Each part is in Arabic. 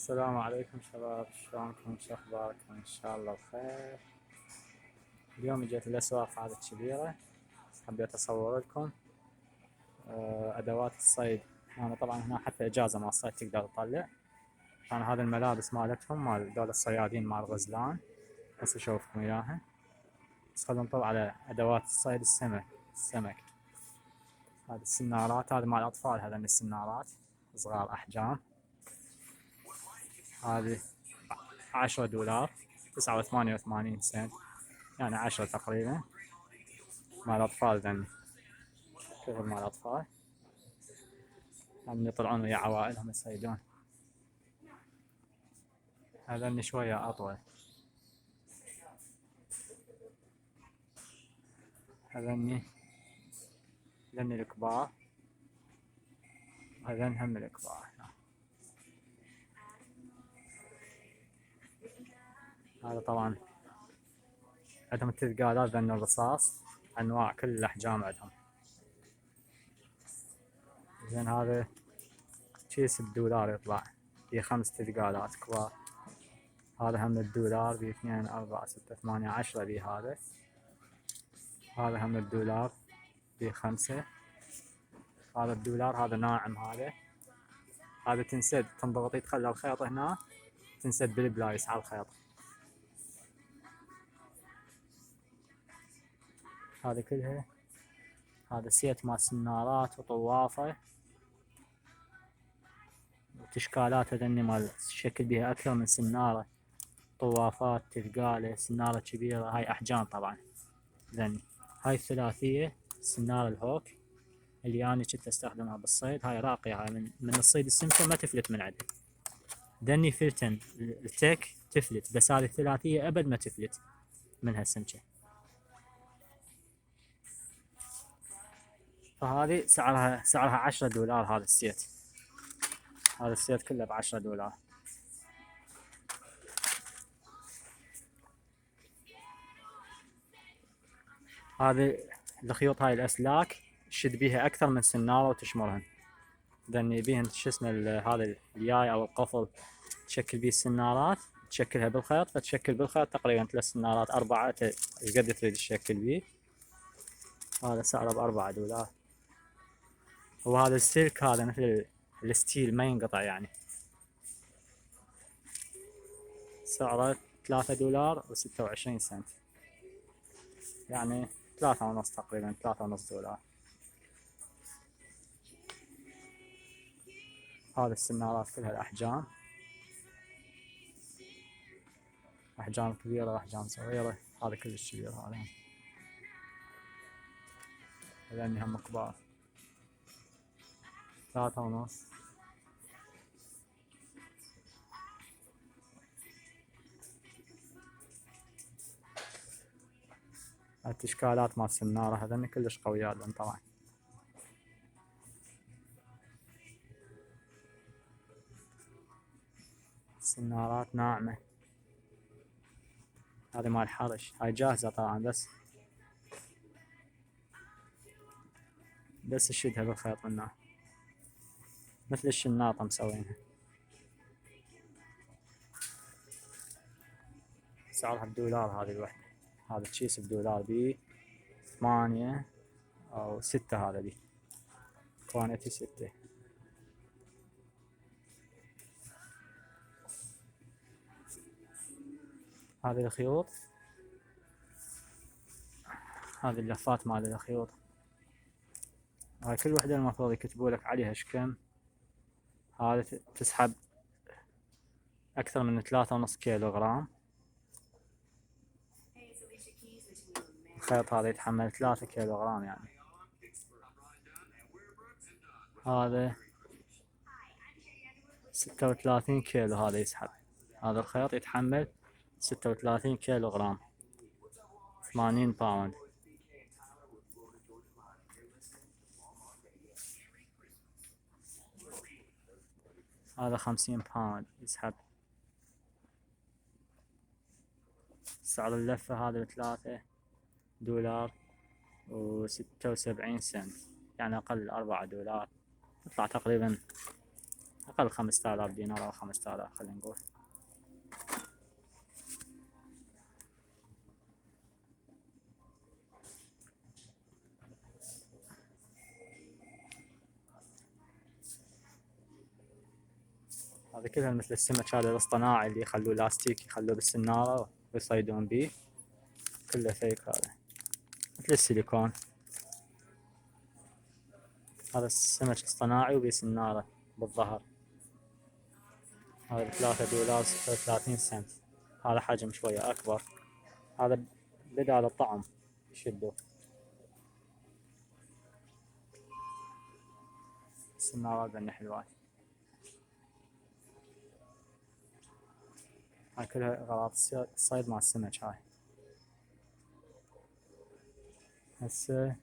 السلام عليكم شباب، شلونكم؟ شو اخباركم؟ ان شاء الله بخير. اليوم جيت الاسواق هذه الكبيرة، حبيت اصور لكم ادوات الصيد. انا طبعا هنا حتى اجازة مال الصيد تقدر تطلع. كان هذا الملابس مالتهم مال دول الصيادين مال غزلان، هسه اشوفكم اياها. بس خلينا نطلع على ادوات الصيد السمك. هذه السنارات، هذه مال الاطفال، هذا من السنارات صغار احجام. هذه 10 دولار، 9.88 سنت، يعني 10 تقريبا. مال أطفال ذني، شغل مال أطفال، هم يطلعون ويا عوائلهم يصيدون. هذني شوية أطول، هذني الكبار، وهذن هم الكبار. هذا طبعا عندهم التثقالات ذن الرصاص، أنواع كل الأحجام عندهم. زين هذا كيس ب$1 يطلع، فيه 5 تثقالات كبار. هذا هم $1، بيه 2 4 6 8 10 بيه هذا. هذا هم $1، بيه 5. هذا $1، هذا ناعم. هذا تنسد، تنضغطي تخلي الخيط هنا، تنسد بالبلايس على الخيط. هذا كلها، هذا سيت مال سنارات وطوافة وتشكالات. هذني مال شكل بيها أكثر من سنارة، طوافات، تثقالة، سنارة كبيرة. هاي أحجام طبعا. ذني هاي الثلاثية، سنارة الهوك اللي أنا كنت أستخدمها بالصيد. هاي راقية، هاي من الصيد السمكة ما تفلت من عندها. ذني فلتن التك تفلت، بس هذه الثلاثية أبد ما تفلت منها السمكة. فهذه سعرها $10. هذا السيت، هذا السيت كله ب$10. هذه الخيوط، هاي الأسلاك تشد بيها أكثر من سنارة وتشمرهن. لأن يبيهن شو اسمه هذا الياي أو القفل تشكل بيه السنارات، تشكلها بالخيط، فتشكل بالخيط تقريبا 3 سنارات 4 قد تريد تشكل بيه. هذا سعره ب$4. وهذا السلك، هذا مثل الستيل ما ينقطع يعني. سعره $3.26، يعني 3.5 تقريبا، $3.5. هذه السنارات كلها الأحجام، أحجام كبيرة وأحجام صغيرة. هذا كلش كبير، هذني هم كبار، 3.5. التشكالات مال السنارة هذني كلش قويات طبعا. السنارات ناعمة. هذه مال حرش، هاي جاهزة طبعا، بس تشدها بالخيط منها، مثل الشناطة مسوينها. سعرها $1 هذه الوحدة. هذا الكيس $1، بيه 8 أو 6. هذا بيه كوانتي 6. هذه الخيوط، هذه اللفات مال الخيوط، هاي كل وحدة المفروض يكتبولك عليها شكم. هذا تسحب أكثر من 3.5 كيلوغرام. الخيط هذا يتحمل 3 كيلوغرام يعني. هذا 36 كيلو، هذا يسحب. هذا الخيط يتحمل 36 كيلوغرام، 80 باوند. هذا 50 باوند يسحب. سعر اللفة هذا $3.76، يعني أقل $4. يطلع تقريبا أقل 5000 دينار أو 5000 خلينا نقول. هذا كلها مثل السمك هذا الاصطناعي اللي يخلوه لاستيك، يخلوه بالسنارة ويصيدون بيه، كله فيك هذا مثل السيليكون. هذا السمك اصطناعي وبيه سنارة بالظهر. هذا $3 36 سنت. هذا حجم شوية أكبر، هذا بدال الطعم يشدوه. السنارات ذني حلوات. هاي كلها أغراض الصيد مع السمك. هسه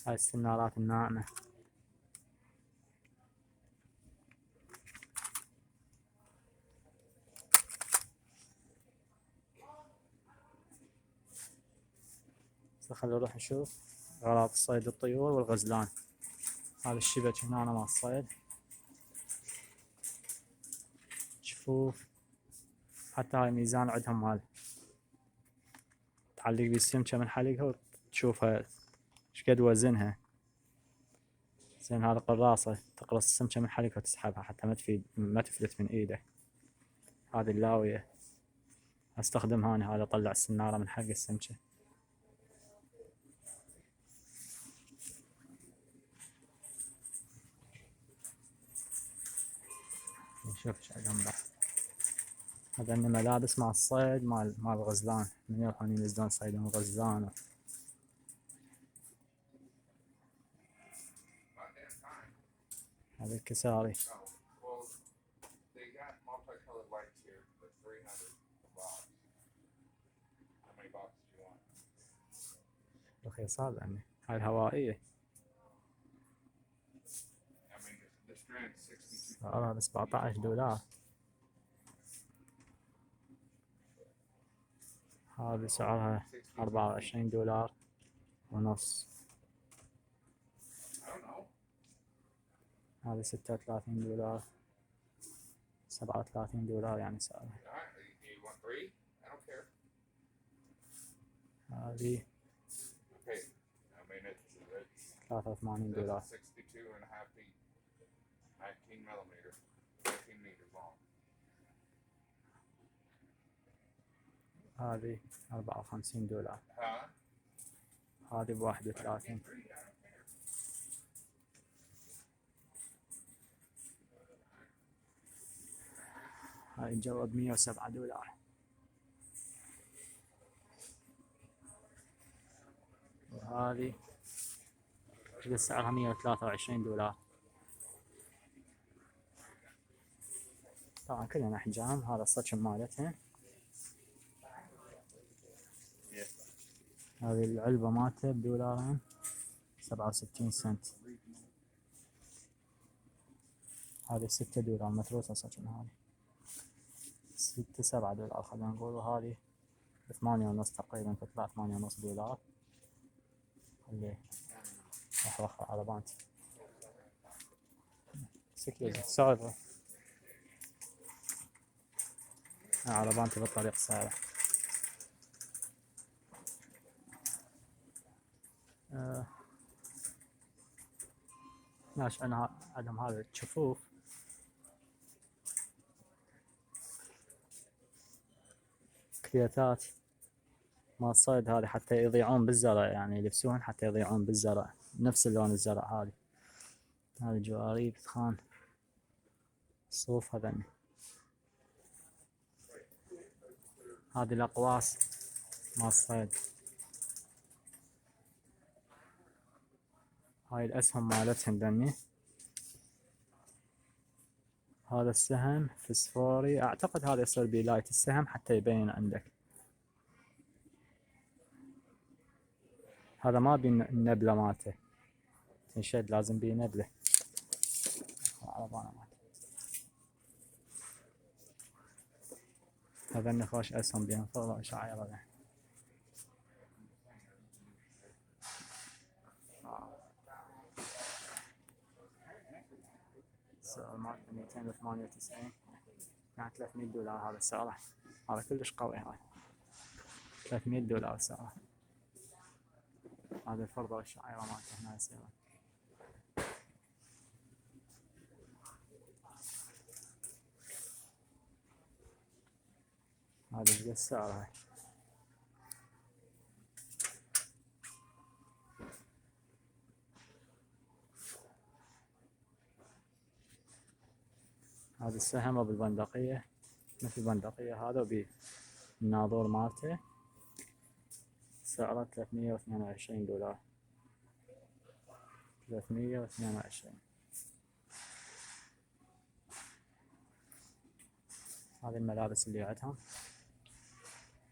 هاي السنارات الناعمة. خلينا نروح نشوف أغراض صيد الطيور والغزلان. هذا الشبك هنا مال الصيد، جفوف، حتى هاي ميزان عندهم مال تعلق بالسمكة من حلقها وتشوفها شقد وزنها. زين هذا قراصة تقرص السمكة من حلقها وتسحبها حتى ما تفلت من ايده. هذه اللاوية استخدمها انا، هذا اطلع السنارة من حلق السمكة. نشوف ايش عندهم بعد. هذا ملابس مع الصيد مال الغزلان، من يروحون ينزلون يصيدون غزلان. هذا الكساري. رخيصات يعني. هاي الهوائية سعرها $17. هذه سعرها $24.5. هذه $36، $37 يعني سعرها. هذه $83. هذه $54. هذه ب31. هاي الجوة $107. وهذه سعرها $123. طبعا كلها أحجام. هذا الصكن مالتها. هذه العلبة مالتها $2 67 سنت. هذه $6 متروسة صكن. هذه $7 خلينا نقول. وهذه ب8.5 تقريبا، تطلع $8.5. اللي راح اوخر على بانت سالفة على بانتي بالطريق سهلة. ناش عندهم هذا الجفوف. كرياتات مال الصيد هذه حتى يضيعون بالزرع، يعني يلبسون حتى يضيعون بالزرع، نفس اللون الزرع. هذه جواريب ثخان صوف. هذني هذه الأقواس مال الصيد. هاي الأسهم مالتهم ذني. هذا السهم فسفوري، أعتقد هذا يصير بلايت السهم حتى يبين عندك. هذا ما بي النبلة مالته، تنشد لازم بيه نبلة. هذا النخاش أسهم بين فوق شعيرة. السعر مالته 298 يعني $300 هذا سعره. هذا كلش قوي هاي. $300 سعره. هذا الفرضة والشعيرة مالته هنا يصيرون. هذا شقد السعر هاي. هذا السهم بالبندقية مثل البندقية هذا وبالناظور مالته سعره $322. 322. هذه الملابس اللي عندهم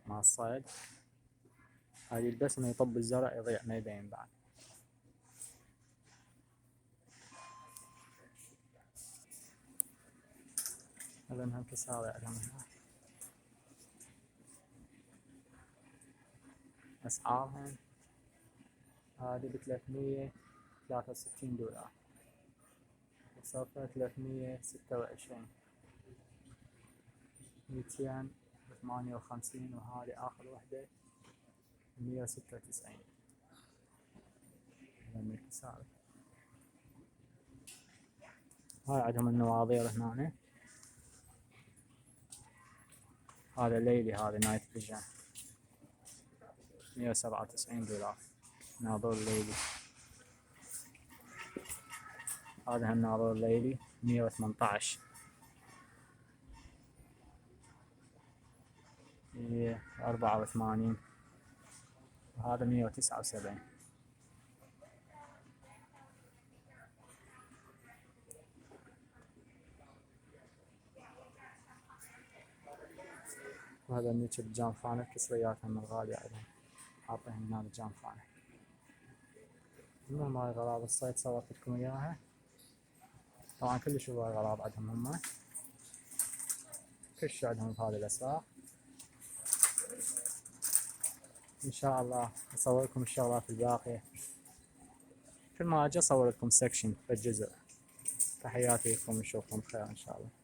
مع الصيد. هذه يلبس انه يطب الزرع يضيع ما يبين بعد. هذا انهم كساوي عندهم هنا. اسعارهم هذه $363 وصفة 326 258 وهذه آخر وحدة 196. هذا من الكساوي. هاي عندهم النواظير هنا. هذا ليلي هذا نايت فيجن $197 ناظور ليلي. هذا هم ناظور ليلي 118. 84 وهذا 179. وهذا النيتش بالجانفانة كسوياتهم الغالية عندهم حاطين هنا بالجانفانة. المهم هاي غراض الصيد صورت لكم اياها. طبعا كلش هواي غراض عندهم هم. كلش عندهم بهذه الاسواق. ان شاء الله اصور لكم الشغلات الباقية. كل ما اجي اصور لكم سكشن بالجزء. تحياتي لكم ونشوفكم بخير ان شاء الله.